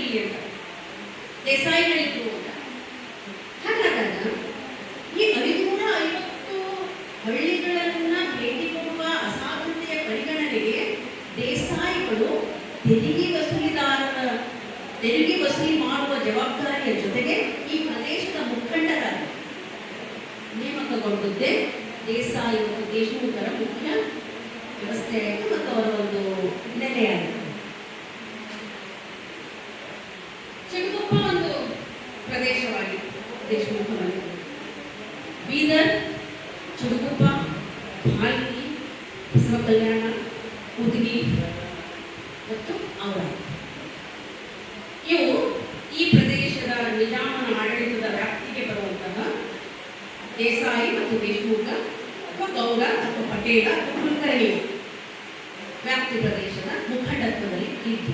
ಇಲ್ಲಿ ಅಂತ, ದೇಸಾಯಿಗಳಿದ್ರು ಅಂತ. ಹಾಗಾದಾಗ ಈ 550 ಹಳ್ಳಿಗಳನ್ನ ಭೇಟಿ ಕೊಡುವ ಅಸಾಧ್ಯತೆಯ ಪರಿಗಣನೆಗೆ ದೇಸಾಯಿಗಳು ತೆರಿಗೆ ವಸೂಲಿ ಮಾಡುವ ಜವಾಬ್ದಾರಿಯ ಜೊತೆಗೆ ಈ ಪ್ರದೇಶದ ಮುಖಂಡರಾಗಿ ನೇಮಕಗೊಂಡದ್ದೇ ದೇಸಾಯಿ ಮತ್ತು ದೇಶಮುಖರ ಮುಖ್ಯ ವ್ಯವಸ್ಥೆಯಾಯಿತು ಮತ್ತು ಅವರ ಒಂದು ನೆಲೆಯಾಯಿತು. ಚಿಕ್ಕುಪ್ಪ ಒಂದು ಪ್ರದೇಶವಾಗಿತ್ತು ದೇಶಮುಖವಾಗಿ. ಬೀದರ್, ಚಿಡುಗುಪ್ಪ, ಭಾಲ್ಕಿ, ಬಸವ ಕಲ್ಯಾಣ, ಉದಗಿ ಮತ್ತು ಔರಾದ್ ಇವು ಈ ಪ್ರದೇಶದ ನಿಜಾಮನ ಆಡಳಿತದ ವ್ಯಾಪ್ತಿಗೆ ಬರುವಂತಹ ದೇಸಾಯಿ ಮತ್ತು ದೇಶಮುಖ ಅಥವಾ ಗೌಡ ಅಥವಾ ಪಟೇಲ ಅಥವಾ ಕುಲಕರ್ಣಿ ವ್ಯಾಪ್ತಿ ಪ್ರದೇಶದ ಮುಖಂಡತ್ವದಲ್ಲಿ ಇದ್ದು